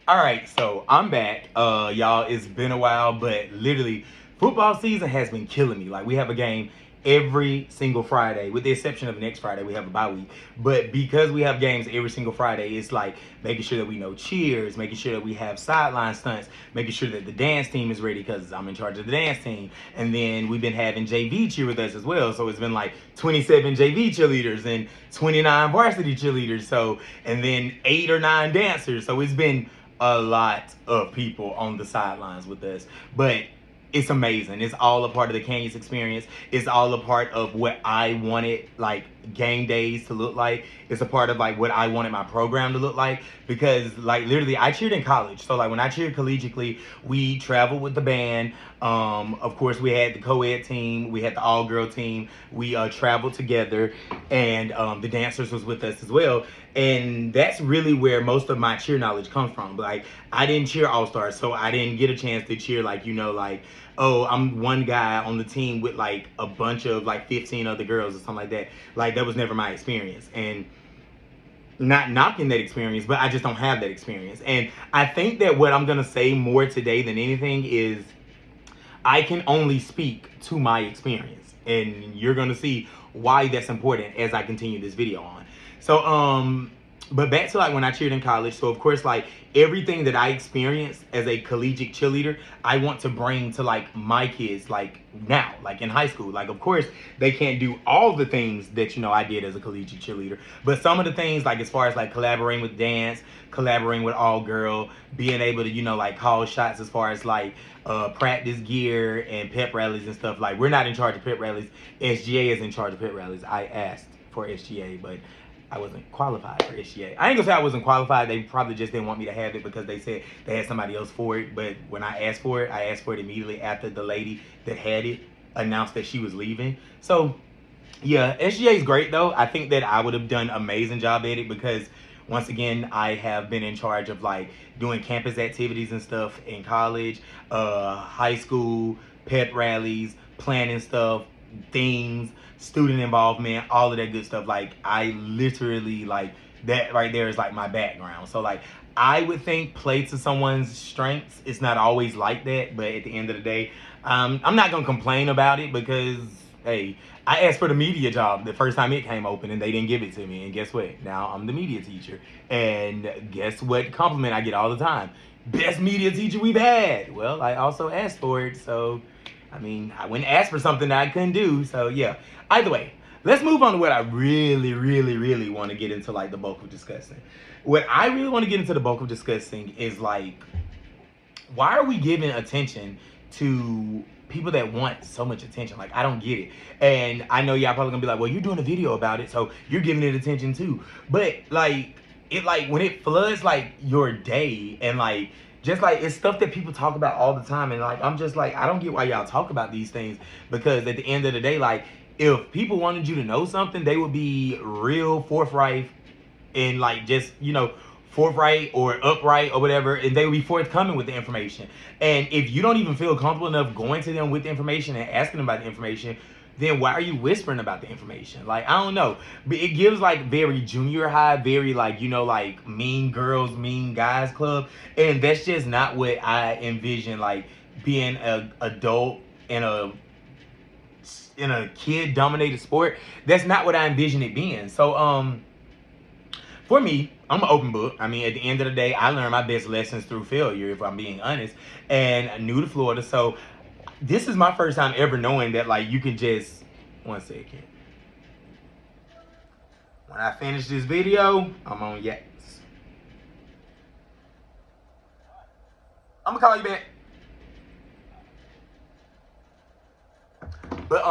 All right, so I'm back. Y'all, it's been a while, but literally, football season has been killing me. Like, we have a game every single Friday, with the exception of next Friday, we have a bye week. But because we have games every single Friday, it's like making sure that we know cheers, making sure that we have sideline stunts, making sure that the dance team is ready because I'm in charge of the dance team. And then we've been having JV cheer with us as well. So it's been like 27 JV cheerleaders and 29 varsity cheerleaders. So, and then 8 or 9 dancers. So it's been a lot of people on the sidelines with us. But it's amazing. It's all a part of the Canyons experience. It's all a part of what I wanted like game days to look like. It's a part of like what I wanted my program to look like because like literally I cheered in college. So like when I cheered collegiately, we traveled with the band. Of course we had the co-ed team, we had the all-girl team. We traveled together and the dancers was with us as well. And that's really where most of my cheer knowledge comes from. Like I didn't cheer all-stars, so I didn't get a chance to cheer like, like, oh, I'm one guy on the team with like a bunch of like 15 other girls or something like that. Like that was never my experience. And not knocking that experience, but I just don't have that experience. And I think that what I'm gonna say more today than anything is I can only speak to my experience. And you're gonna see why that's important as I continue this video on. So but back to like when I cheered in college. So of course, like everything that I experienced as a collegiate cheerleader, I want to bring to like my kids, like now, like in high school. Like of course, they can't do all the things that I did as a collegiate cheerleader, but some of the things, like as far as like collaborating with dance, collaborating with all girl, being able to like call shots as far as like practice gear and pep rallies and stuff. Like we're not in charge of pep rallies. SGA is in charge of pep rallies. I asked for SGA, but I wasn't qualified for SGA. I ain't gonna say I wasn't qualified. They probably just didn't want me to have it because they said they had somebody else for it. But when I asked for it immediately after the lady that had it announced that she was leaving. So yeah, SGA is great though. I think that I would have done an amazing job at it because once again, I have been in charge of like doing campus activities and stuff in college, high school, pep rallies, planning stuff, things, student involvement, all of that good stuff. Like I literally like that right there is like my background. So like I would think play to someone's strengths. It's not always like that, but at the end of the day, I'm not gonna complain about it because hey, I asked for the media job the first time it came open and they didn't give it to me. And guess what? Now I'm the media teacher. And guess what compliment I get all the time? Best media teacher we've had. Well, I also asked for it. So, I mean, I wouldn't ask for something that I couldn't do. So, yeah. Either way, let's move on to what I really, really, really want to get into, like, the bulk of discussing. What I really want to get into the bulk of discussing is, like, why are we giving attention to people that want so much attention? Like, I don't get it. And I know y'all probably gonna be like, well, you're doing a video about it, so you're giving it attention too. But like, it like when it floods like your day and like just like it's stuff that people talk about all the time, and like I'm just like, I don't get why y'all talk about these things because at the end of the day, like if people wanted you to know something, they would be real forthright and like just forthright or upright or whatever, and they will be forthcoming with the information. And if you don't even feel comfortable enough going to them with the information and asking them about the information, then why are you whispering about the information? Like, I don't know. But it gives like very junior high, very like, like mean girls, mean guys club. And that's just not what I envision like being a adult in a kid dominated sport. That's not what I envision it being. So for me, I'm an open book. I mean, at the end of the day, I learned my best lessons through failure, if I'm being honest, and new to Florida. So this is my first time ever knowing that, like, you can just, one second. When I finish this video, I'm on yes. I'm gonna call you back. But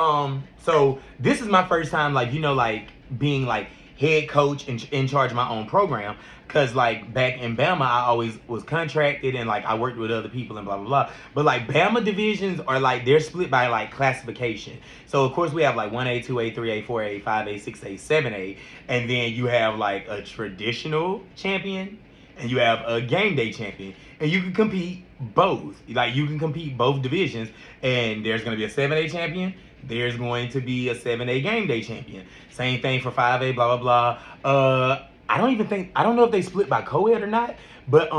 so this is my first time, like, like being like head coach and in charge of my own program. Cause like back in Bama, I always was contracted and like I worked with other people and blah blah blah. But like Bama divisions are like they're split by like classification. So of course we have like 1A, 2A, 3A, 4A, 5A, 6A, 7A, and then you have like a traditional champion and you have a game day champion, and you can compete both. Like you can compete both divisions, and there's going to be a 7A champion. There's going to be a 7A game day champion. Same thing for 5A, blah blah blah. I don't know if they split by co-ed or not, but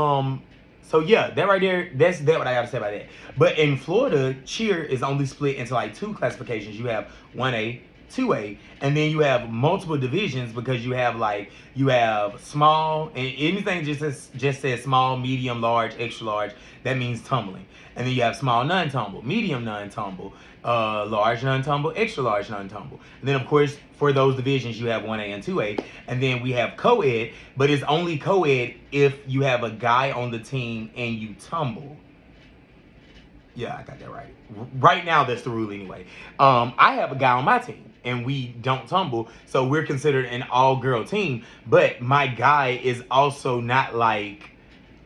So yeah, that right there, that's that what I gotta say about that. But in Florida, cheer is only split into like two classifications. You have 1A, 2A, and then you have multiple divisions because you have small and anything just says small, medium, large, extra large. That means tumbling. And then you have small non-tumble, medium non-tumble, large non-tumble, extra large non-tumble. And then of course for those divisions you have 1A and 2A, and then we have co-ed, but it's only co-ed if you have a guy on the team and you tumble. Yeah, I got that right. Right now, that's the rule anyway. I have a guy on my team, and we don't tumble, so we're considered an all-girl team. But my guy is also not like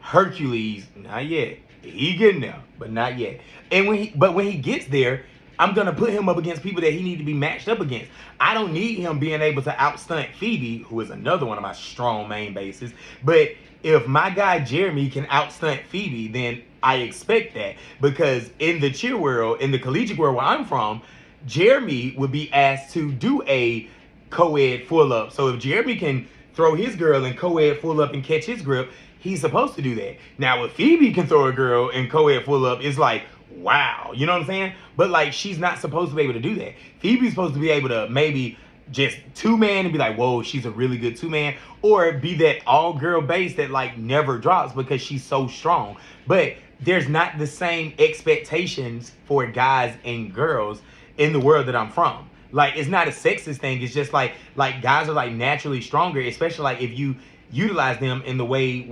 Hercules, not yet. He getting there, but not yet. And when he gets there, I'm gonna put him up against people that he need to be matched up against. I don't need him being able to outstunt Phoebe, who is another one of my strong main bases. But if my guy Jeremy can outstunt Phoebe, then I expect that, because in the cheer world, in the collegiate world where I'm from, Jeremy would be asked to do a co-ed full up. So if Jeremy can throw his girl and co-ed full up and catch his grip, he's supposed to do that. Now, if Phoebe can throw a girl and co-ed full up, it's like, wow, you know what I'm saying? But like, she's not supposed to be able to do that. Phoebe's supposed to be able to maybe just two-man and be like, whoa, she's a really good two-man, or be that all-girl base that like never drops because she's so strong. But there's not the same expectations for guys and girls in the world that I'm from. Like, it's not a sexist thing. It's just like guys are like naturally stronger, especially like if you utilize them in the way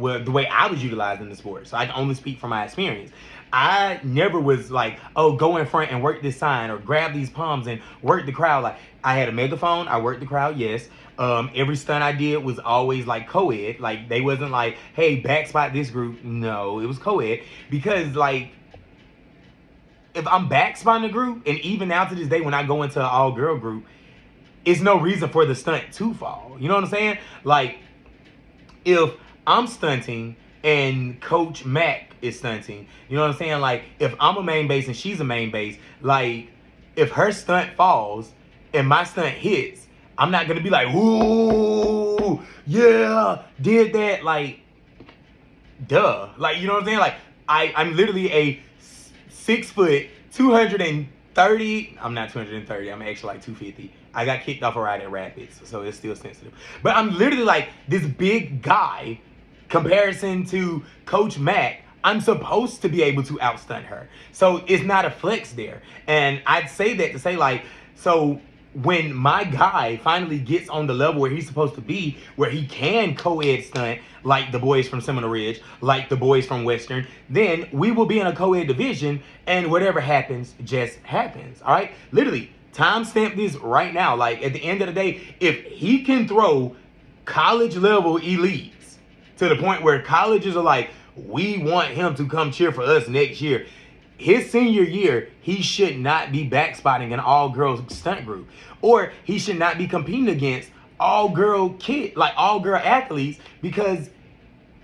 I was utilized in the sport. So I can only speak from my experience. I never was like, oh, go in front and work this sign or grab these palms and work the crowd. Like, I had a megaphone, I worked the crowd, yes. Every stunt I did was always like co-ed. Like, they wasn't like, hey, backspot this group. No, it was co-ed. Because like, if I'm backspotting a group, and even now to this day when I go into an all-girl group, it's no reason for the stunt to fall. You know what I'm saying? Like, if I'm stunting and Coach Mac is stunting, you know what I'm saying? Like, if I'm a main base and she's a main base, like, if her stunt falls and my stunt hits, I'm not gonna be like, ooh, yeah, did that. Like, duh. Like, you know what I'm saying? Like, I'm literally a 6 foot, 230. I'm not 230. I'm actually like 250. I got kicked off a ride at Rapids, so it's still sensitive. But I'm literally like this big guy, comparison to Coach Mac. I'm supposed to be able to outstunt her. So it's not a flex there. And I'd say that to say like, so when my guy finally gets on the level where he's supposed to be, where he can co-ed stunt like the boys from Seminole Ridge, like the boys from Western, then we will be in a co-ed division, and whatever happens just happens. All right, literally timestamp this right now. Like, at the end of the day, if he can throw college level elites to the point where colleges are like, we want him to come cheer for us next year, his senior year, he should not be backspotting an all-girls stunt group, or he should not be competing against all-girl all-girl athletes, because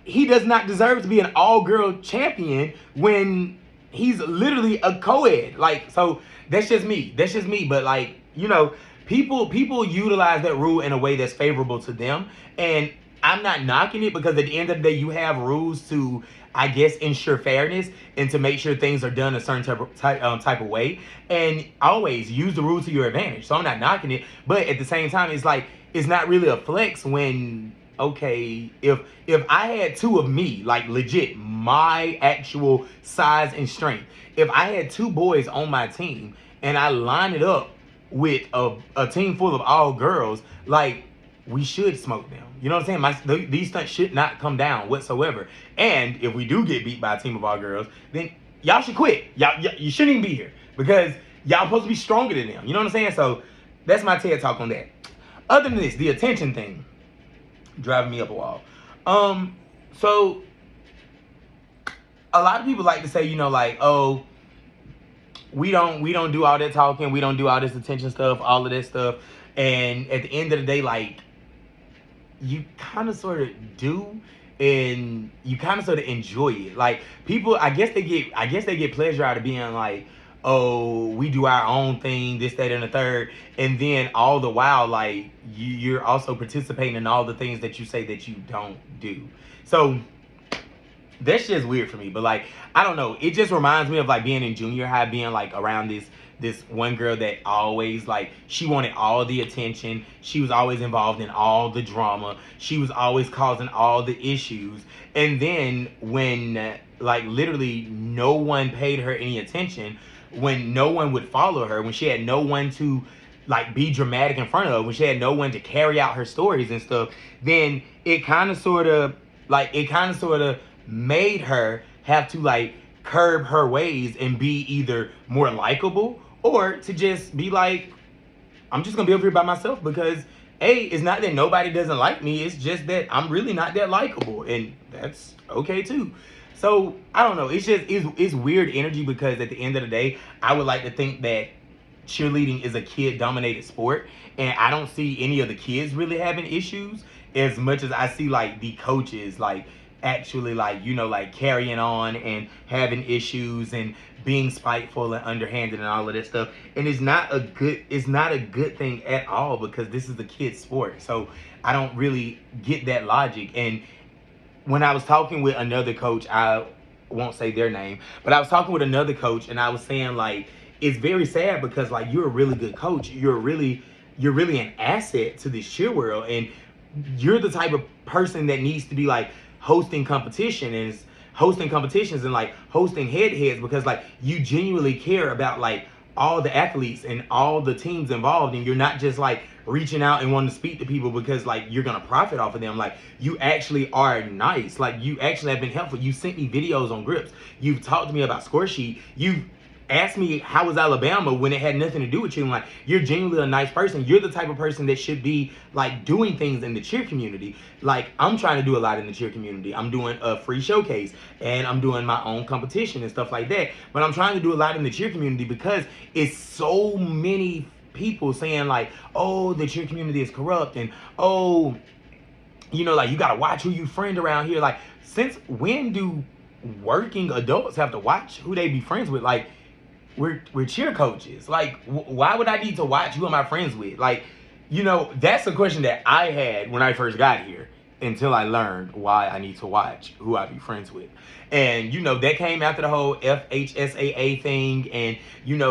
he does not deserve to be an all-girl champion when he's literally a co-ed. Like, so that's just me. That's just me. But like, you know, people utilize that rule in a way that's favorable to them, and I'm not knocking it, because at the end of the day, you have rules to, I guess, ensure fairness and to make sure things are done a certain type of way, and always use the rules to your advantage. So I'm not knocking it, but at the same time, it's like, it's not really a flex when, okay, if I had two of me, like legit, my actual size and strength, if I had two boys on my team and I line it up with a team full of all girls, like, we should smoke them. You know what I'm saying? These stunts should not come down whatsoever. And if we do get beat by a team of all girls, then y'all should quit. You shouldn't even be here, because y'all supposed to be stronger than them. You know what I'm saying? So that's my TED talk on that. Other than this, the attention thing driving me up a wall. So a lot of people like to say, you know, like, oh, we don't do all that talking, we don't do all this attention stuff, all of that stuff. And at the end of the day, like, you kind of sort of do, and you kind of sort of enjoy it. Like, people, I guess they get pleasure out of being like, oh, we do our own thing, this, that, and the third, and then all the while, like, you're also participating in all the things that you say that you don't do. So that's just weird for me. But like, I don't know. It just reminds me of like being in junior high, being like around this one girl that always like she wanted all the attention. She was always involved in all the drama. She was always causing all the issues. And then when like literally no one paid her any attention, when no one would follow her, when she had no one to like be dramatic in front of, when she had no one to carry out her stories and stuff, then it kind of sort of made her have to like curb her ways and be either more likable or to just be like, I'm just gonna be over here by myself because it's not that nobody doesn't like me, it's just that I'm really not that likable, and that's okay too. So I don't know. It's weird energy because at the end of the day, I would like to think that cheerleading is a kid dominated sport, and I don't see any of the kids really having issues as much as I see like the coaches like actually like like carrying on and having issues and being spiteful and underhanded and all of that stuff. And it's not a good thing at all because this is a kid's sport. So I don't really get that logic. And when I was talking with another coach, I won't say their name, but I was talking with another coach and I was saying like it's very sad because like you're a really good coach. You're really an asset to this cheer world, and you're the type of person that needs to be like hosting competitions and like hosting head-to-heads because like you genuinely care about like all the athletes and all the teams involved, and you're not just like reaching out and wanting to speak to people because like you're gonna profit off of them. Like you actually are nice. Like you actually have been helpful. You sent me videos on grips. You've talked to me about score sheet. You've asked me how was Alabama when it had nothing to do with you. And like you're genuinely a nice person. You're the type of person that should be like doing things in the cheer community. Like I'm trying to do a lot in the cheer community. I'm doing a free showcase and I'm doing my own competition and stuff like that. But I'm trying to do a lot in the cheer community because it's so many people saying like, oh, the cheer community is corrupt, and oh, like you gotta watch who you friend around here. Like, since when do working adults have to watch who they be friends with? Like, we're cheer coaches. Like, why would I need to watch who am I friends with? Like, that's a question that I had when I first got here until I learned why I need to watch who I be friends with. And, that came after the whole FHSAA thing. And,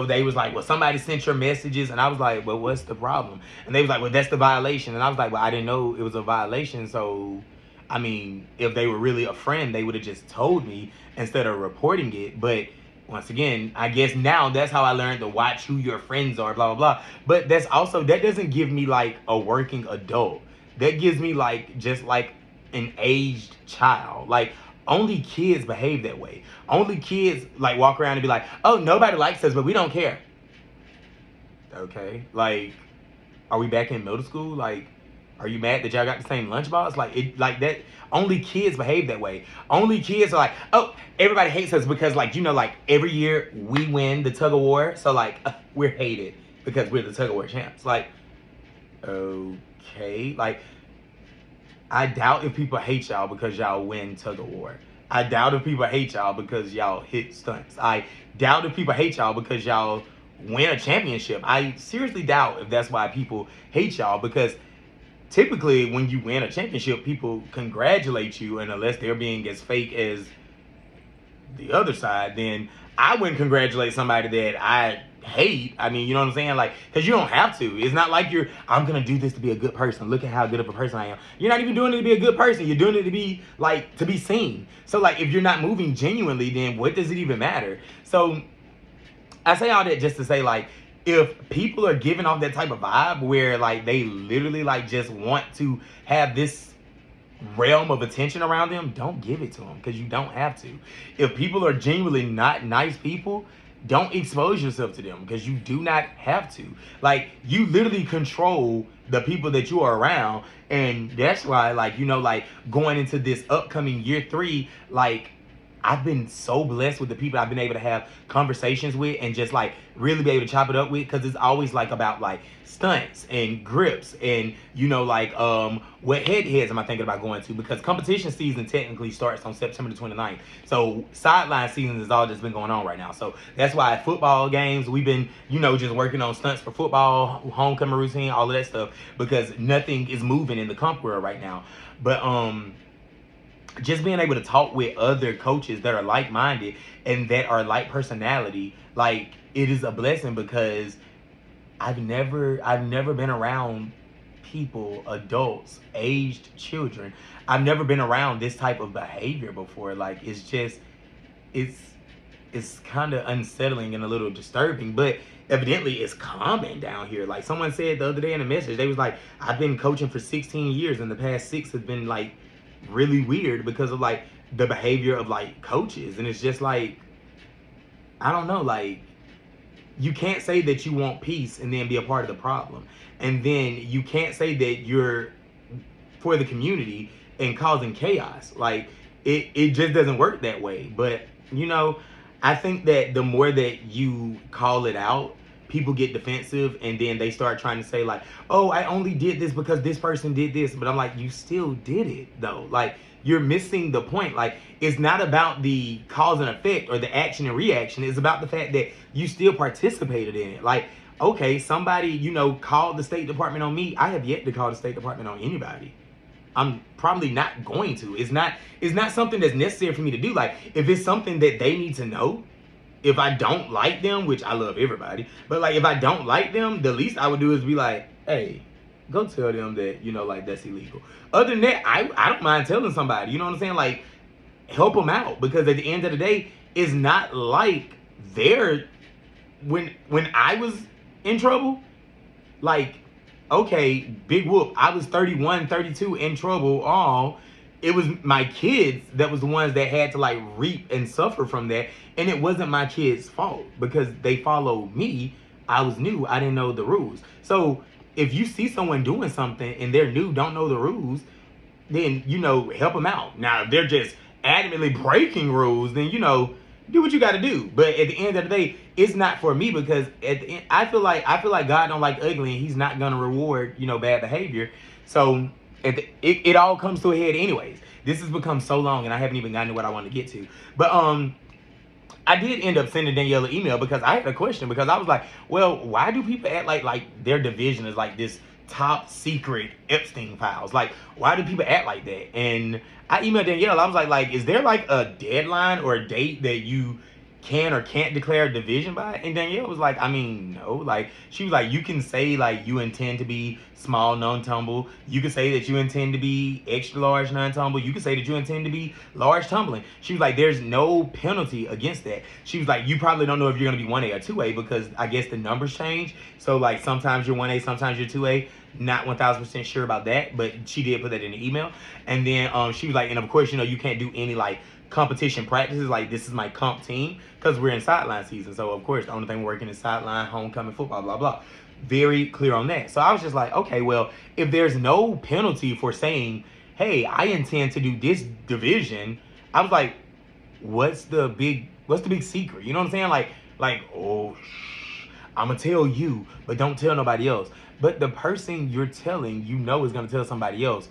they was like, well, somebody sent your messages. And I was like, well, what's the problem? And they was like, well, that's the violation. And I was like, well, I didn't know it was a violation. So, I mean, if they were really a friend, they would have just told me instead of reporting it. But once again, I guess now that's how I learned to watch who your friends are, blah, blah, blah. But that doesn't give me like a working adult. That gives me like just like an aged child. Like only kids behave that way. Only kids like walk around and be like, oh, nobody likes us, but we don't care. Okay, like, are we back in middle school? Like, are you mad that y'all got the same lunchbox? Like that. Only kids behave that way. Only kids are like, oh, everybody hates us because like like every year we win the tug of war, so like we're hated because we're the tug of war champs. Like, okay, like I doubt if people hate y'all because y'all win tug of war. I doubt if people hate y'all because y'all hit stunts. I doubt if people hate y'all because y'all win a championship. I seriously doubt if that's why people hate y'all, because typically when you win a championship, people congratulate you, and unless they're being as fake as the other side, then I wouldn't congratulate somebody that I hate. I mean, you know what I'm saying? Like, because you don't have to. It's not like I'm going to do this to be a good person. Look at how good of a person I am. You're not even doing it to be a good person. You're doing it to be, like, to be seen. So, like, if you're not moving genuinely, then what does it even matter? So, I say all that just to say, like, if people are giving off that type of vibe where, like, they literally, like, just want to have this realm of attention around them, don't give it to them, because you don't have to. If people are genuinely not nice people, don't expose yourself to them, because you do not have to. Like, you literally control the people that you are around, and that's why, like, like, going into this upcoming year 3, like, I've been so blessed with the people I've been able to have conversations with and just like really be able to chop it up with, because it's always like about like stunts and grips and like what heads am I thinking about going to, because competition season technically starts on September the 29th. So sideline season is all that's been going on right now. So that's why at football games we've been just working on stunts for football, homecoming routine, all of that stuff, because nothing is moving in the comp world right now. But just being able to talk with other coaches that are like-minded and that are like personality, like it is a blessing because I've never been around people, adults, aged children. I've never been around this type of behavior before. Like it's it's kind of unsettling and a little disturbing, but evidently it's common down here. Like someone said the other day in a message, they was like, I've been coaching for 16 years and the past 6 has been like really weird because of like the behavior of like coaches. And it's just like, I don't know, like you can't say that you want peace and then be a part of the problem. And then you can't say that you're for the community and causing chaos. Like it just doesn't work that way. But you know, I think that the more that you call it out, people get defensive and then they start trying to say like, oh, I only did this because this person did this. But I'm like, you still did it though. Like you're missing the point. Like it's not about the cause and effect or the action and reaction. It's about the fact that you still participated in it. Like, okay, somebody, you know, called the State Department on me. I have yet to call the State Department on anybody. I'm probably not going to. It's not something that's necessary for me to do. Like if it's something that they need to know, if I don't like them, which I love everybody, but like if I don't like them, the least I would do is be like, hey, go tell them that, you know, like that's illegal. Other than that, I don't mind telling somebody, you know what I'm saying? Like help them out because at the end of the day, it's not like they're when I was in trouble, like okay, big whoop. I was 31, 32 in trouble. All it was my kids that was the ones that had to like reap and suffer from that. And it wasn't my kids' fault because they followed me. I was new. I didn't know the rules. So if you see someone doing something and they're new, don't know the rules, then, you know, help them out. Now, if they're just adamantly breaking rules, then, you know, do what you got to do. But at the end of the day, it's not for me because at the end, I feel like God don't like ugly and he's not going to reward, you know, bad behavior. So it all comes to a head anyways. This has become so long and I haven't even gotten to what I want to get to. But I did end up sending Danielle an email because I had a question because I was like, well, why do people act like their division is like this top secret Epstein files? Like, why do people act like that? And I emailed Danielle. I was like, is there like a deadline or a date that you can or can't declare a division by? And Danielle was like, I mean, no. Like, she was like, you can say like you intend to be small non-tumble. You can say that you intend to be extra large non-tumble. You can say that you intend to be large tumbling. She was like, there's no penalty against that. She was like, you probably don't know if you're gonna be 1A or 2A because I guess the numbers change. So like sometimes you're 1A, sometimes you're 2A. Not 1000% sure about that, but she did put that in the email. And then she was like, and of course, you know, you can't do any like competition practices like this is my comp team because we're in sideline season. So of course the only thing we're working is sideline, homecoming, football, blah blah. Very clear on that. So I was just like, okay, well, if there's no penalty for saying, hey, I intend to do this division, I was like, what's the big secret? You know what I'm saying? Like oh I'm gonna tell you, but don't tell nobody else. But the person you're telling, you know, is gonna tell somebody else.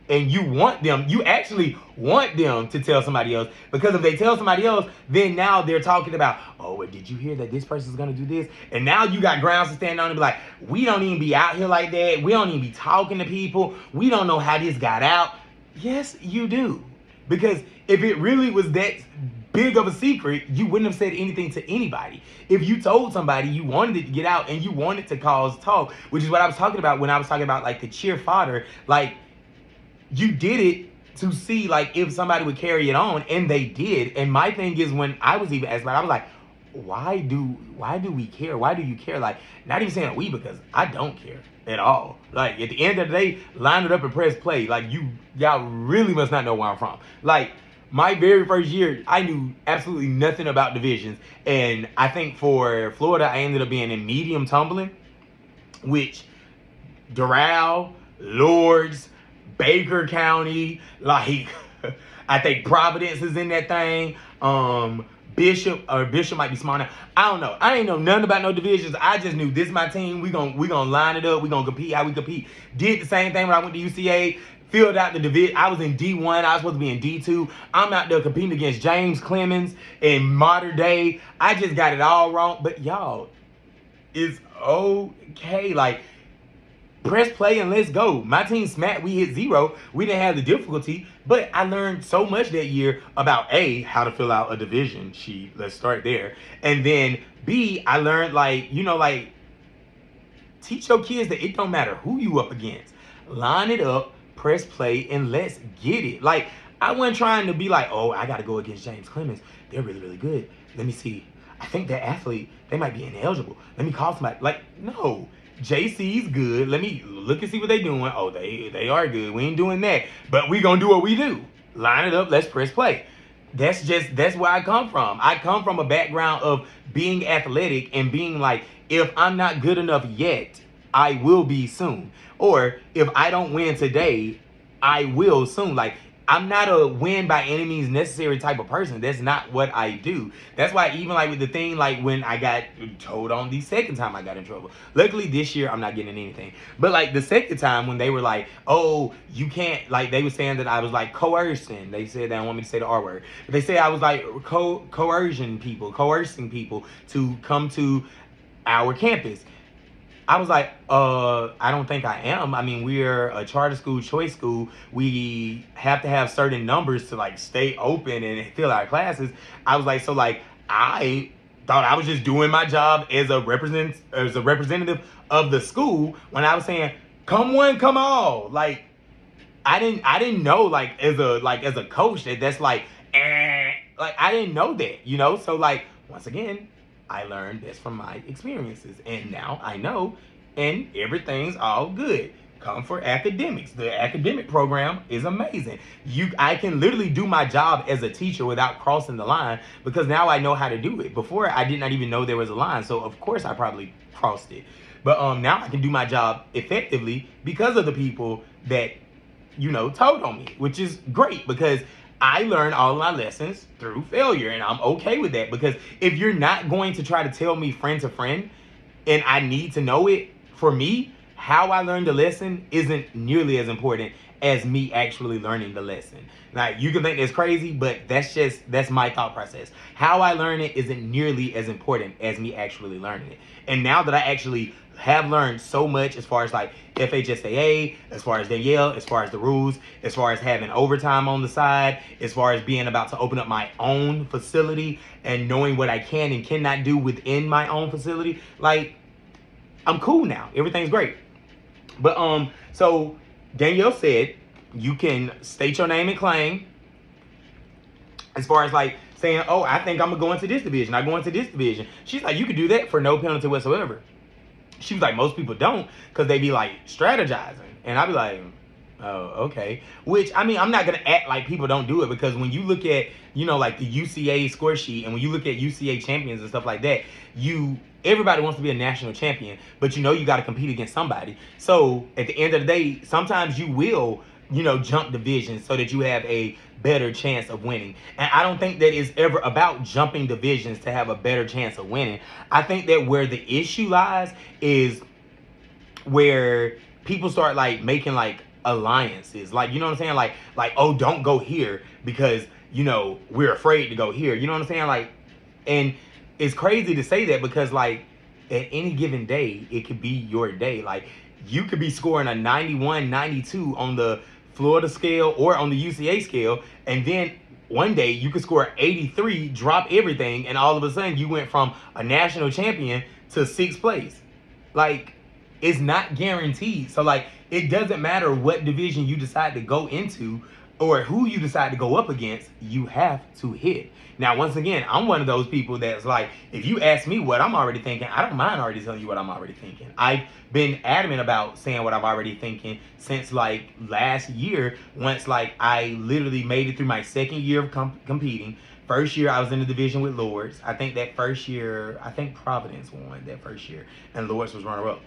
And you actually want them to tell somebody else because if they tell somebody else, then now they're talking about, oh, well, did you hear that this person's gonna do this? And now you got grounds to stand on and be like, we don't even be out here like that. We don't even be talking to people. We don't know how this got out. Yes, you do. Because if it really was that big of a secret, you wouldn't have said anything to anybody. If you told somebody you wanted it to get out and you wanted to cause talk, which is what I was talking about when I was talking about like the cheer fodder, like you did it to see like if somebody would carry it on, and they did. And my thing is, when I was even asked about it, I was like, why do we care? Why do you care? Like, not even saying we, because I don't care at all. Like at the end of the day, line it up and press play. Like y'all really must not know where I'm from. Like my very first year, I knew absolutely nothing about divisions. And I think for Florida, I ended up being in medium tumbling, which Doral, Lords, Baker County, like I think Providence is in that thing. Bishop might be small now. I don't know. I ain't know nothing about no divisions. I just knew this is my team. We gonna line it up. We gonna compete how we compete. Did the same thing when I went to UCA. Filled out the division. I was in D1. I was supposed to be in D2. I'm out there competing against James Clemens in modern day. I just got it all wrong. But y'all, it's okay. Like, press play and let's go. My team smacked, we hit 0. We didn't have the difficulty, but I learned so much that year about A, how to fill out a division sheet. Let's start there. And then B, I learned like teach your kids that it don't matter who you up against. Line it up, press play, and let's get it. Like, I wasn't trying to be like, oh, I got to go against James Clemens. They're really, really good. Let me see. I think that athlete, they might be ineligible. Let me call somebody. Like, no. JC's good. Let me look and see what they doing. Oh, they are good. We ain't doing that. But we going to do what we do. Line it up. Let's press play. That's where I come from. I come from a background of being athletic and being like, if I'm not good enough yet, I will be soon. Or if I don't win today, I will soon. Like, I'm not a win by any means necessary type of person. That's not what I do. That's why even like with the thing, like when I got told on the second time I got in trouble. Luckily this year I'm not getting anything. But like the second time when they were like, oh, you can't, like they were saying that I was like coercing. They said they don't want me to say the R word. But they said I was like coercing people to come to our campus. I was like, I don't think I am. I mean, we're a charter school, choice school. We have to have certain numbers to like stay open and fill our classes. I was like, so like, I thought I was just doing my job as a representative of the school when I was saying, come one, come all. Like, I didn't know like as a coach that's like I didn't know that, you know? So like, once again, I learned this from my experiences, and now I know, and everything's all good. Come for academics. The academic program is amazing. I can literally do my job as a teacher without crossing the line because now I know how to do it. Before, I did not even know there was a line, so of course I probably crossed it. But now I can do my job effectively because of the people that told on me, which is great because I learned all of my lessons through failure, and I'm okay with that because if you're not going to try to tell me friend to friend and I need to know it, for me, how I learned the lesson isn't nearly as important as me actually learning the lesson. Like, you can think that's crazy, but that's my thought process. How I learn it isn't nearly as important as me actually learning it. And now that I actually have learned so much as far as like FHSAA, as far as Danielle, as far as the rules, as far as having overtime on the side, as far as being about to open up my own facility and knowing what I can and cannot do within my own facility, like, I'm cool now. Everything's great. But so Danielle said you can state your name and claim as far as like saying, oh, I think I'm gonna go into this division. I go into this division. She's like, you could do that for no penalty whatsoever. She was like, most people don't because they be like strategizing. And I'd be like, oh, okay. Which, I mean, I'm not going to act like people don't do it because when you look at, like the UCA score sheet and when you look at UCA champions and stuff like that, everybody wants to be a national champion, but you got to compete against somebody. So at the end of the day, sometimes you will, jump divisions so that you have a better chance of winning. And I don't think that it's ever about jumping divisions to have a better chance of winning. I think that where the issue lies is where people start like making like alliances. Like, you know what I'm saying? Like, oh, don't go here because, we're afraid to go here. You know what I'm saying? Like, and it's crazy to say that because like at any given day, it could be your day. Like, you could be scoring a 91, 92 on the Florida scale or on the UCA scale, and then one day you could score 83, drop everything, and all of a sudden you went from a national champion to 6th place. Like, it's not guaranteed. So like, it doesn't matter what division you decide to go into or who you decide to go up against, you have to hit. Now, once again, I'm one of those people that's like, if you ask me what I'm already thinking, I don't mind already telling you what I'm already thinking. I've been adamant about saying what I'm already thinking since like last year, once like I literally made it through my second year of competing. First year I was in the division with Lords. I think that first year, Providence won that first year and Lords was runner-up.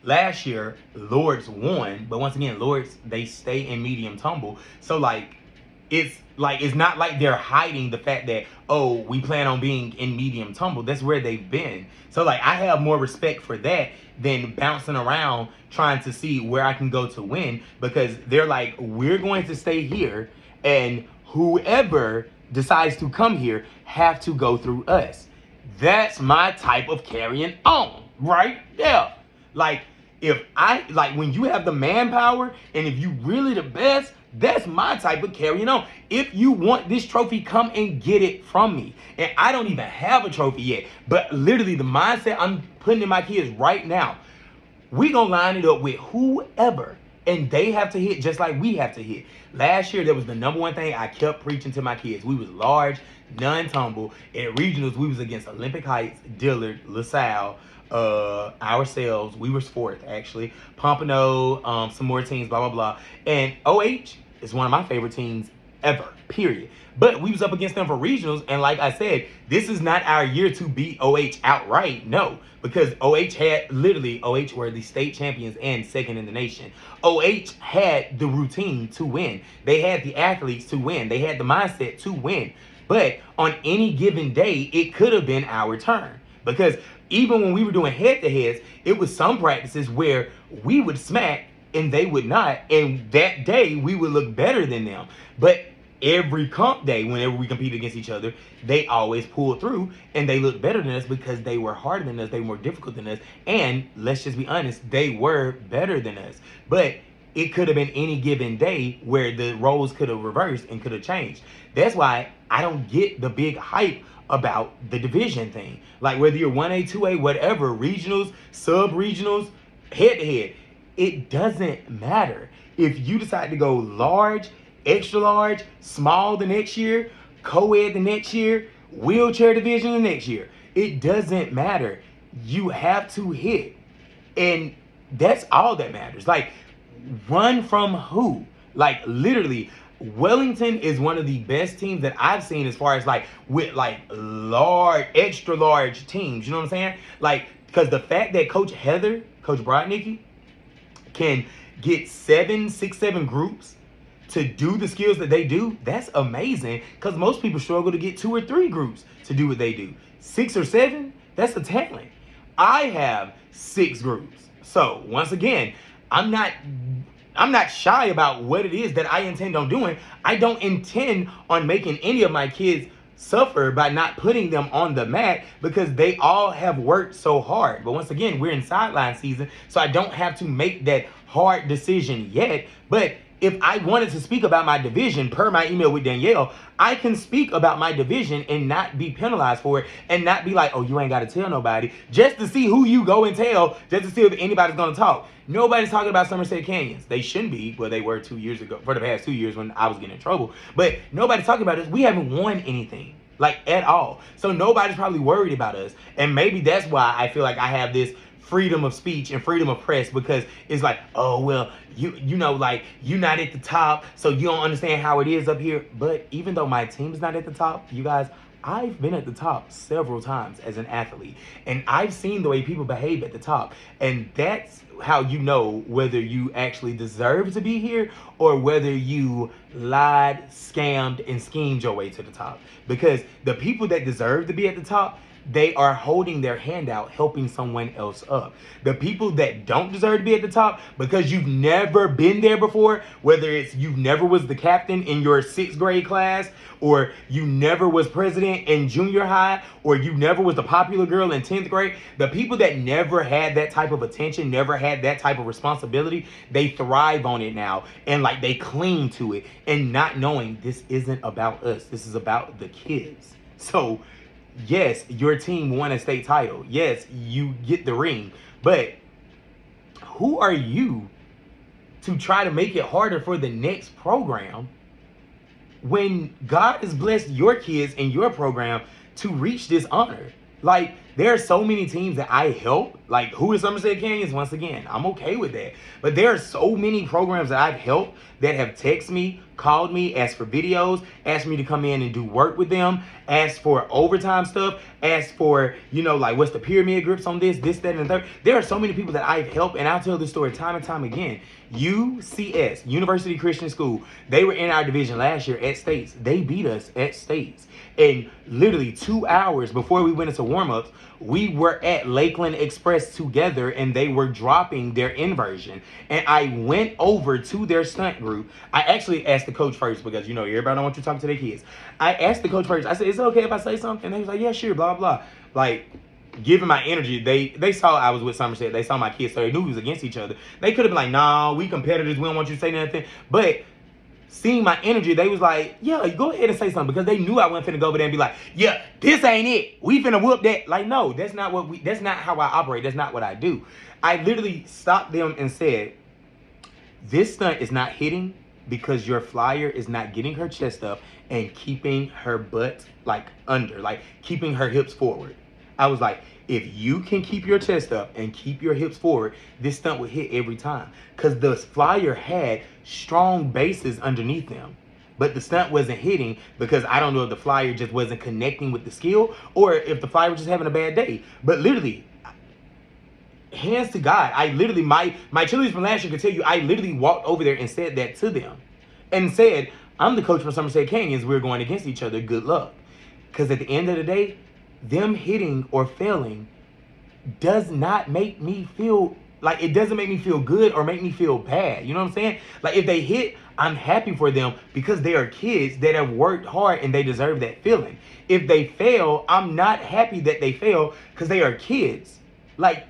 Last year, Lords won, but once again, Lords, they stay in medium tumble. So it's not like they're hiding the fact that, oh, we plan on being in medium tumble. That's where they've been. So like, I have more respect for that than bouncing around trying to see where I can go to win, because they're like, we're going to stay here and whoever decides to come here have to go through us. That's my type of carrying on, right? Yeah. Like, if I, like, when you have the manpower and if you really the best, that's my type of carrying on. If you want this trophy, come and get it from me. And I don't even have a trophy yet. But literally the mindset I'm putting in my kids right now, we gonna line it up with whoever, and they have to hit just like we have to hit. Last year, that was the number one thing I kept preaching to my kids. We was large, non-tumble. At regionals, we was against Olympic Heights, Dillard, LaSalle, ourselves. We were fourth, actually. Pompano, some more teams, blah, blah, blah. And OH is one of my favorite teams ever, period. But we was up against them for regionals, and like I said, this is not our year to beat OH outright, no. Because OH had, literally, OH were the state champions and second in the nation. OH had the routine to win. They had the athletes to win. They had the mindset to win. But on any given day, it could have been our turn. Because even when we were doing head-to-heads, it was some practices where we would smack and they would not. And that day, we would look better than them. But every comp day, whenever we competed against each other, they always pulled through and they looked better than us because they were harder than us, they were more difficult than us, and let's just be honest, they were better than us. But it could have been any given day where the roles could have reversed and could have changed. That's why I don't get the big hype about the division thing. Like whether you're 1A, 2A, whatever, regionals, sub-regionals, head-to-head, it doesn't matter. If you decide to go large, extra large, small the next year, co-ed the next year, wheelchair division the next year, it doesn't matter. You have to hit. And that's all that matters. Like, run from who? Like, literally, Wellington is one of the best teams that I've seen as far as like with like large, extra large teams. You know what I'm saying? Like, because the fact that Coach Brodnicki, can get 6, 7 groups to do the skills that they do, that's amazing, because most people struggle to get 2 or 3 groups to do what they do. 6 or 7, that's a talent. I have 6 groups. So once again, I'm not shy about what it is that I intend on doing. I don't intend on making any of my kids suffer by not putting them on the mat because they all have worked so hard. But once again, we're in sideline season, so I don't have to make that hard decision yet. But if I wanted to speak about my division per my email with Danielle, I can speak about my division and not be penalized for it and not be like, oh, you ain't got to tell nobody, just to see who you go and tell, just to see if anybody's going to talk. Nobody's talking about Somerset Canyons. They shouldn't be. Well, they were 2 years ago, for the past 2 years when I was getting in trouble. But nobody's talking about us. We haven't won anything, like, at all. So nobody's probably worried about us. And maybe that's why I feel like I have this freedom of speech and freedom of press, because it's like, oh, well, you know, like, you're not at the top, so you don't understand how it is up here. But even though my team's not at the top, you guys, I've been at the top several times as an athlete, and I've seen the way people behave at the top, and that's how you know whether you actually deserve to be here or whether you lied, scammed, and schemed your way to the top. Because the people that deserve to be at the top, they are holding their hand out, helping someone else up. The people that don't deserve to be at the top, because you've never been there before, whether it's you never was the captain in your 6th grade class, or you never was president in junior high, or you never was the popular girl in 10th grade, the people that never had that type of attention, never had that type of responsibility, they thrive on it now, and like they cling to it, and not knowing this isn't about us, this is about the kids. So yes, your team won a state title. Yes, you get the ring. But who are you to try to make it harder for the next program when God has blessed your kids and your program to reach this honor? Like, there are so many teams that I help. Like, who is Somerset Canyons? Once again, I'm okay with that. But there are so many programs that I've helped that have texted me, called me, asked for videos, asked me to come in and do work with them, asked for overtime stuff, asked for, you know, like, what's the pyramid grips on this, that, and the third. There are so many people that I've helped, and I'll tell this story time and time again. UCS, University Christian School, they were in our division last year at States. They beat us at States. And literally 2 hours before we went into warm-ups, we were at Lakeland Express together, and they were dropping their inversion. And I went over to their stunt group. I actually asked the coach first, because, you know, everybody don't want you to talk to their kids. I asked the coach first. I said, is it okay if I say something? And they was like, yeah, sure, blah, blah. Like, giving my energy. They saw I was with Somerset. They saw my kids, so they knew we was against each other. They could have been like, nah, we competitors. We don't want you to say nothing. But seeing my energy, they was like, yeah, go ahead and say something, because they knew I wasn't finna go over there and be like, yeah, this ain't it. We finna whoop that. Like, no, that's not that's not how I operate. That's not what I do. I literally stopped them and said, this stunt is not hitting because your flyer is not getting her chest up and keeping her butt like under, like keeping her hips forward. I was like, if you can keep your chest up and keep your hips forward, this stunt would hit every time. Because the flyer had strong bases underneath them. But the stunt wasn't hitting because I don't know if the flyer just wasn't connecting with the skill or if the flyer was just having a bad day. But literally, hands to God, I literally, my cheerleaders from last year could tell you, I literally walked over there and said that to them. And said, I'm the coach for Somerset Canyons. We're going against each other. Good luck. Because at the end of the day, them hitting or failing does not make me feel like, it doesn't make me feel good or make me feel bad. You know what I'm saying? Like, if they hit, I'm happy for them because they are kids that have worked hard and they deserve that feeling. If they fail, I'm not happy that they fail because they are kids. Like,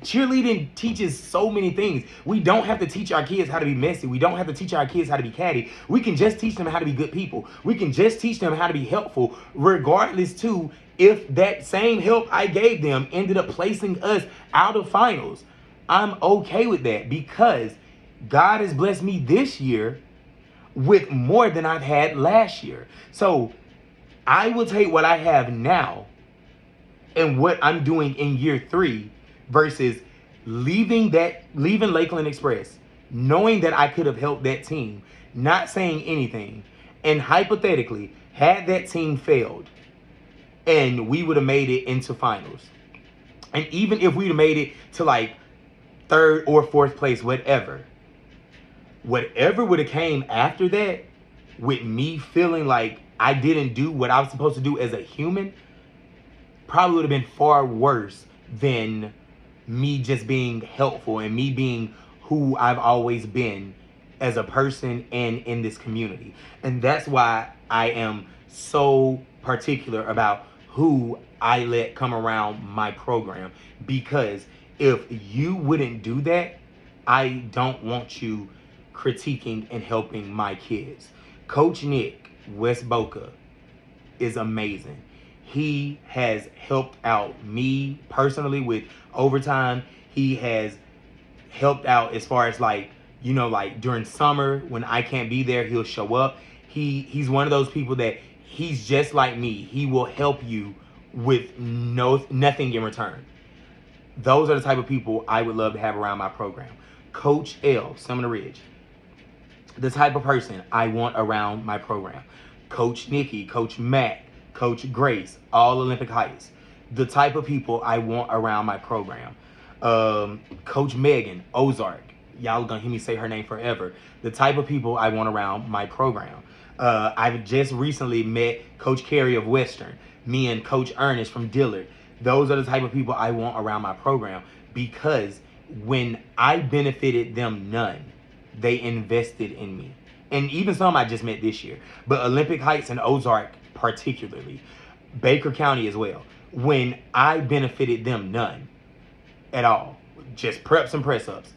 cheerleading teaches so many things. We don't have to teach our kids how to be messy. We don't have to teach our kids how to be catty. We can just teach them how to be good people. We can just teach them how to be helpful, regardless to if that same help I gave them ended up placing us out of finals. I'm okay with that because God has blessed me this year with more than I've had last year. So I will take what I have now and what I'm doing in year 3 versus leaving Lakeland Express, knowing that I could have helped that team, not saying anything, and hypothetically, had that team failed, and we would have made it into finals. And even if we'd have made it to like 3rd or 4th place, whatever would have came after that, with me feeling like I didn't do what I was supposed to do as a human, probably would have been far worse than me just being helpful and me being who I've always been as a person and in this community. And that's why I am so particular about who I let come around my program, because if you wouldn't do that, I don't want you critiquing and helping my kids. Coach Nick West Boca is amazing. He has helped out me personally with overtime. He has helped out as far as like, you know, like during summer when I can't be there, he'll show up. He's one of those people that he's just like me. He will help you with nothing in return. Those are the type of people I would love to have around my program. Coach L, Seminole Ridge, the type of person I want around my program. Coach Nikki, Coach Matt, Coach Grace, all Olympic Heights, the type of people I want around my program. Coach Megan, Ozark, y'all gonna hear me say her name forever. The type of people I want around my program. I've just recently met Coach Carey of Western, me and Coach Ernest from Dillard. Those are the type of people I want around my program, because when I benefited them none, they invested in me. And even some I just met this year. But Olympic Heights and Ozark particularly. Baker County as well. When I benefited them none at all, just preps and press ups,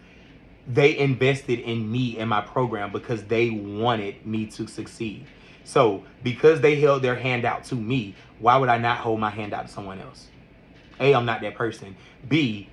they invested in me and my program because they wanted me to succeed. So because they held their hand out to me, why would I not hold my hand out to someone else? A, I'm not that person. B,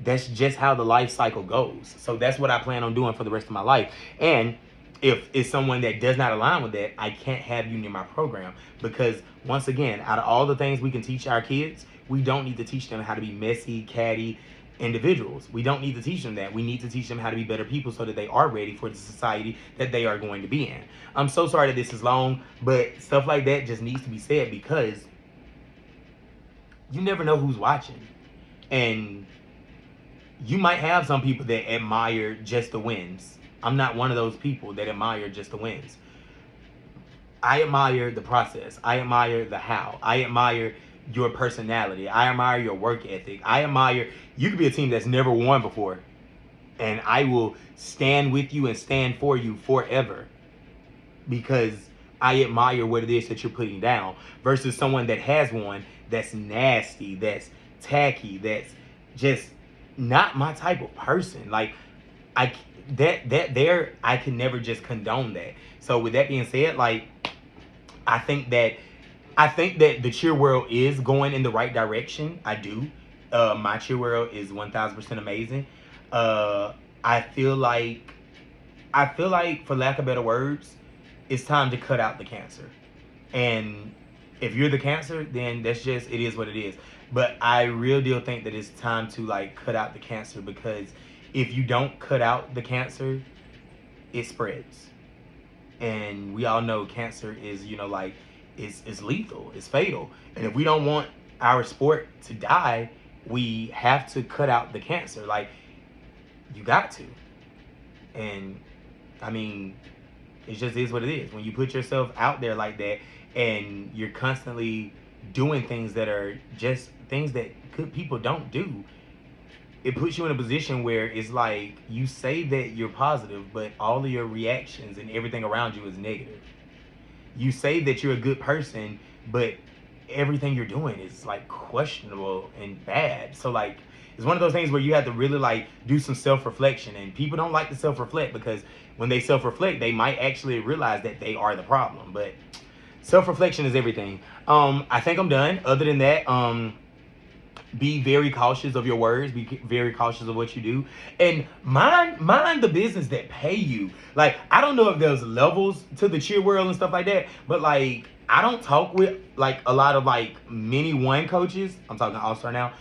that's just how the life cycle goes. So that's what I plan on doing for the rest of my life. And if it's someone that does not align with that, I can't have you near my program, because once again, out of all the things we can teach our kids, we don't need to teach them how to be messy, catty individuals. We don't need to teach them that. We need to teach them how to be better people so that they are ready for the society that they are going to be in. I'm so sorry that this is long, but stuff like that just needs to be said, because you never know who's watching. And you might have some people that admire just the wins. I'm not one of those people that admire just the wins. I admire the process. I admire the how. I admire your personality. I admire your work ethic. I admire, you could be a team that's never won before, and I will stand with you and stand for you forever, because I admire what it is that you're putting down, versus someone that has won, that's nasty, that's tacky, that's just not my type of person. Like I I can never just condone that. So with that being said, like I think that the cheer world is going in the right direction. I do. My cheer world is 1,000% amazing. Uh, I feel like for lack of better words, it's time to cut out the cancer. And if you're the cancer, then that's just it is what it is. But I real deal think that it's time to like cut out the cancer, because if you don't cut out the cancer, it spreads. And we all know cancer is, like it's lethal, it's fatal. And if we don't want our sport to die, we have to cut out the cancer. Like you got to. And I mean, it just is what it is. When you put yourself out there like that and you're constantly doing things that are just things that good people don't do, it puts you in a position where it's like you say that you're positive, but all of your reactions and everything around you is negative. You say that you're a good person, but everything you're doing is like questionable and bad. So like it's one of those things where you have to really like do some self-reflection, and people don't like to self-reflect, because when they self-reflect, they might actually realize that they are the problem. But self-reflection is everything. I think I'm done. Other than that, be very cautious of your words, be very cautious of what you do, and mind the business that pay you. Like I don't know if there's levels to the cheer world and stuff like that, but like I don't talk with like a lot of like mini one coaches. I'm talking all-star now,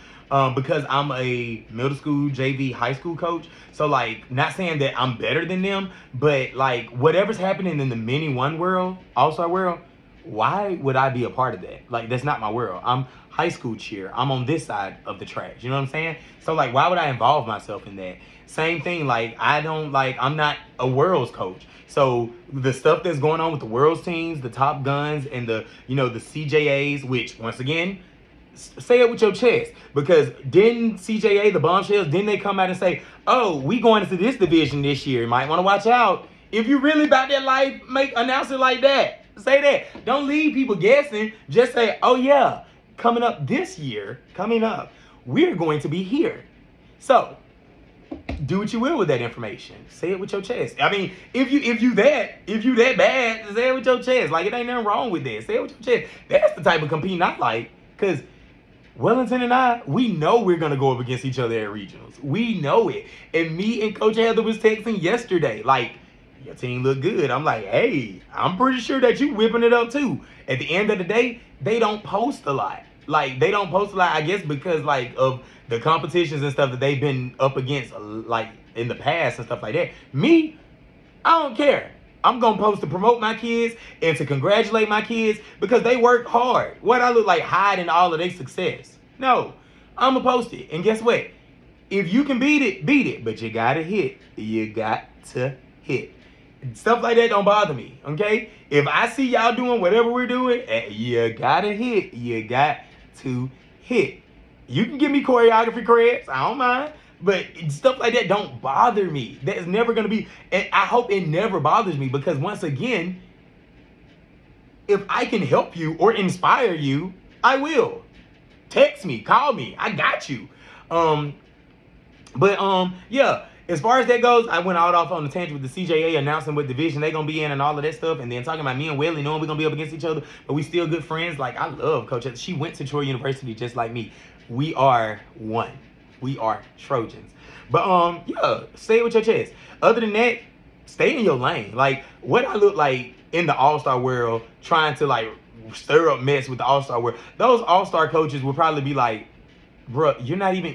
because I'm a middle school, JV, high school coach. So like not saying that I'm better than them, but like whatever's happening in the mini one world, all-star world, why would I be a part of that? Like that's not my world. I'm high school cheer. I'm on this side of the tracks. You know what I'm saying? So like why would I involve myself in that? Same thing, like I'm not a world's coach. So the stuff that's going on with the world's teams, the Top Guns and the CJAs, which once again, say it with your chest, because didn't CJA, the bombshells, didn't they come out and say, oh, we going into this division this year, you might want to watch out. If you really about that life, announce it like that. Say that. Don't leave people guessing. Just say, oh yeah, coming up this year, we're going to be here. So do what you will with that information. Say it with your chest. I mean, if you that bad, say it with your chest. Like it ain't nothing wrong with that. Say it with your chest. That's the type of competing I like, because Wellington and I, we know we're gonna go up against each other at regionals. We know it. And me and Coach Heather was texting yesterday, like, your team look good. I'm like, hey, I'm pretty sure that you whipping it up too. At the end of the day, they don't post a lot. Like they don't post a lot, I guess, because like of the competitions and stuff that they've been up against, like in the past and stuff like that. Me, I don't care. I'm gonna post to promote my kids and to congratulate my kids because they work hard. What I look like hiding all of their success? No, I'm gonna post it. And guess what? If you can beat it, beat it. But you gotta hit. You got to hit. Stuff like that don't bother me, okay? If I see y'all doing whatever we're doing, you gotta hit. You got to hit. You can give me choreography credits, I don't mind. But stuff like that don't bother me. That's never gonna be, and I hope it never bothers me, because once again, if I can help you or inspire you, I will. Text me, call me, I got you. Yeah. As far as that goes, I went all off on the tangent with the CJA announcing what division they gonna be in and all of that stuff, and then talking about me and Welly knowing we're gonna be up against each other, but we still good friends. Like I love Coach. She went to Troy University just like me. We are one. We are Trojans. But yeah, say it with your chest. Other than that, stay in your lane. Like what I look like in the All-Star world, trying to like stir up mess with the All-Star world. Those All-Star coaches will probably be like, bro, you're not even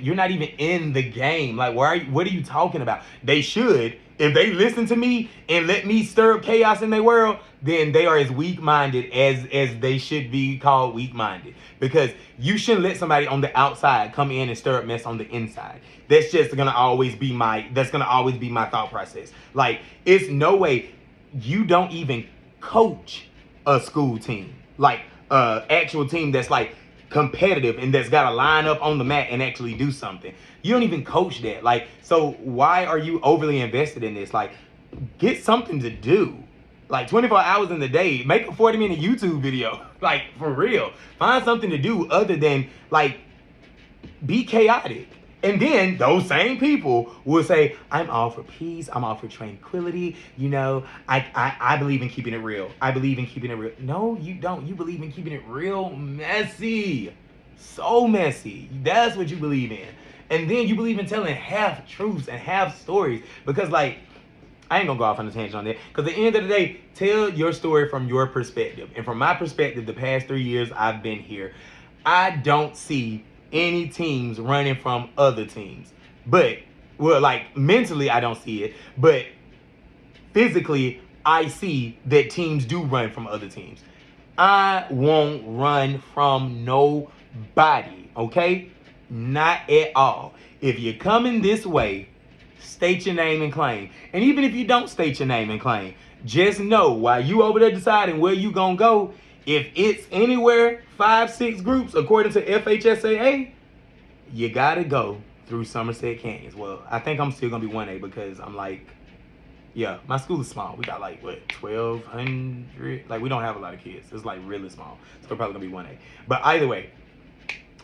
in the game. Like, what are you talking about? They should. If they listen to me and let me stir up chaos in their world, then they are as weak-minded as they should be called weak-minded. Because you shouldn't let somebody on the outside come in and stir up mess on the inside. That's just gonna always be my thought process. Like, it's no way you don't even coach a school team, like actual team that's like competitive and that's got to line up on the mat and actually do something. You don't even coach that. Like, so why are you overly invested in this? Like, get something to do. Like 24 hours in the day, make a 40-minute YouTube video. Like, for real. Find something to do other than like be chaotic. And then those same people will say, I'm all for peace. I'm all for tranquility. You know, I believe in keeping it real. I believe in keeping it real. No, you don't. You believe in keeping it real messy. So messy. That's what you believe in. And then you believe in telling half truths and half stories. Because, like, I ain't gonna go off on a tangent on that. Because at the end of the day, tell your story from your perspective. And from my perspective, the past 3 years I've been here, I don't see any teams running from other teams. But, well, like, mentally, I don't see it. But physically, I see that teams do run from other teams. I won't run from nobody, okay? Not at all. If you're coming this way, state your name and claim. And even if you don't state your name and claim, just know while you over there deciding where you gonna go, if it's anywhere 5-6 groups according to FHSAA, you gotta go through Somerset Canyons. Well, I think I'm still gonna be 1A because I'm like, yeah, my school is small. We got like what 1,200. Like we don't have a lot of kids. It's like really small. So we're probably gonna be 1A. But either way,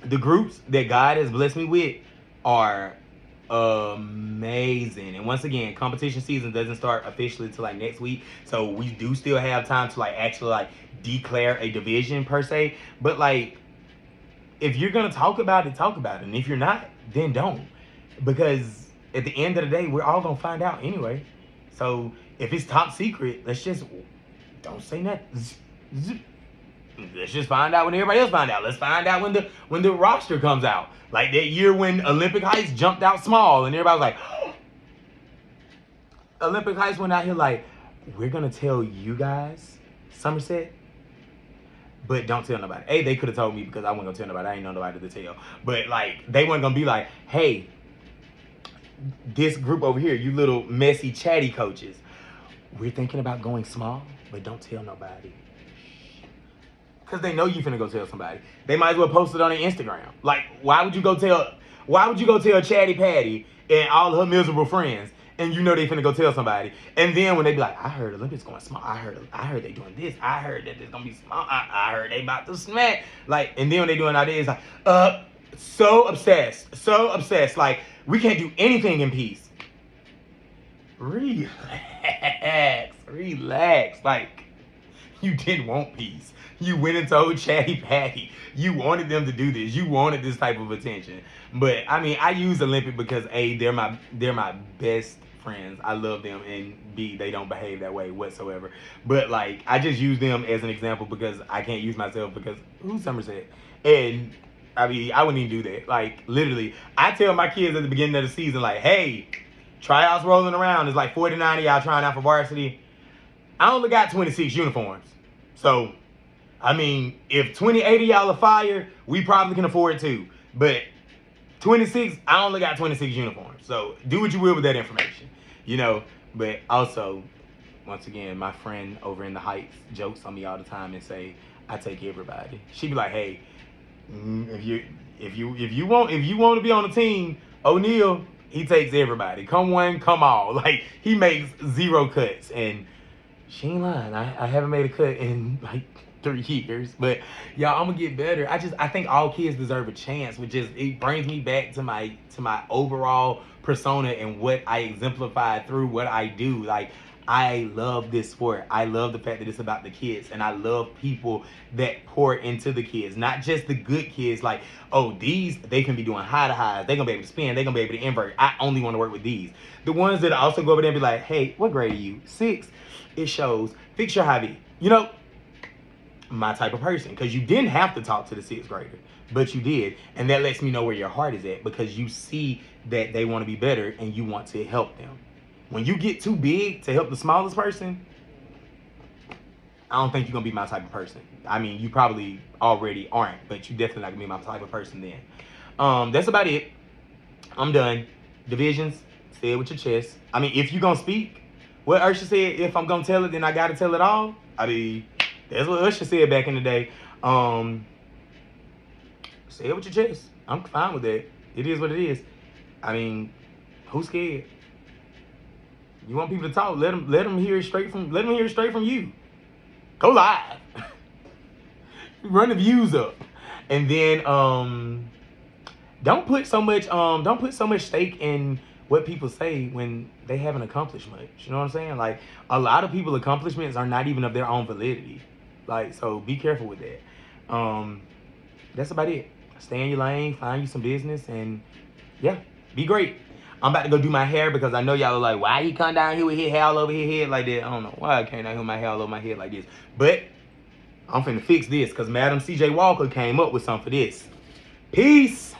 the groups that God has blessed me with are amazing. And once again, competition season doesn't start officially until like next week. So we do still have time to like actually like declare a division per se. But like if you're gonna talk about it, talk about it. And if you're not, then don't. Because at the end of the day, we're all gonna find out anyway. So if it's top secret, let's just don't say nothing. Let's just find out when everybody else find out. Let's find out when the roster comes out. Like that year when Olympic Heights jumped out small and everybody was like, oh. Olympic Heights went out here like, we're gonna tell you guys, Somerset, but don't tell nobody. Hey, they could have told me because I wasn't gonna tell nobody. I ain't know nobody to tell. But like they weren't gonna be like, hey, this group over here, you little messy chatty coaches, we're thinking about going small, but don't tell nobody. Because they know you finna go tell somebody. They might as well post it on their Instagram. Like, why would you go tell Chatty Patty and all her miserable friends, and you know they finna go tell somebody, and then when they be like, I heard Olympics going small, I heard they doing this, I heard that it's gonna be small, I heard they about to smack, like, and then when they doing all this, like, so obsessed, like, we can't do anything in peace. Relax, like, you didn't want peace. You went and told Chatty Patty. You wanted them to do this. You wanted this type of attention. But I mean, I use Olympic because A, they're my best friends. I love them, and B, they don't behave that way whatsoever. But like, I just use them as an example because I can't use myself because who's Somerset? And I mean, I wouldn't even do that. Like literally, I tell my kids at the beginning of the season, like, hey, tryouts rolling around. There's like 49 of y'all trying out for varsity. I only got 26 uniforms. So, I mean, if 28 of y'all are fire, we probably can afford it too. But 26, I only got 26 uniforms. So, do what you will with that information, you know. But also, once again, my friend over in the Heights jokes on me all the time and say, I take everybody. She be like, hey, if you want to be on the team, O'Neal, he takes everybody. Come one, come all. Like, he makes 0 cuts. And she ain't lying. I haven't made a cut in like 3 years, but y'all, I'm gonna get better. I think all kids deserve a chance, which is, it brings me back to my overall persona and what I exemplify through what I do. Like, I love this sport. I love the fact that it's about the kids, and I love people that pour into the kids, not just the good kids. Like, oh, they can be doing high to highs. They gonna be able to spin. They gonna be able to invert. I only want to work with these. The ones that also go over there and be like, hey, what grade are you? 6. It shows. Fix your hobby. You know, my type of person, because you didn't have to talk to the 6th grader, but you did, and that lets me know where your heart is at, because you see that they want to be better and you want to help them. When you get too big to help the smallest person, I don't think you're gonna be my type of person. I mean, you probably already aren't, but you definitely not gonna be my type of person then. That's about it. I'm done. Divisions, say it with your chest. I mean, if you gonna speak, what Ursha said, if I'm gonna tell it, then I gotta tell it all. I mean, that's what Usher said back in the day. Say it with your chest. I'm fine with that. It is what it is. I mean, who's scared? You want people to talk? Let them hear it straight from you. Go live. Run the views up, and then don't put so much stake in what people say when they haven't accomplished much. You know what I'm saying? Like, a lot of people accomplishments are not even of their own validity. Like, so be careful with that. That's about it. Stay in your lane, find you some business, and yeah, be great. I'm about to go do my hair because I know y'all are like, why he come down here with his hair all over his head like that? I don't know why I came down here with my hair all over my head like this. But I'm finna fix this because Madam CJ Walker came up with something for this. Peace.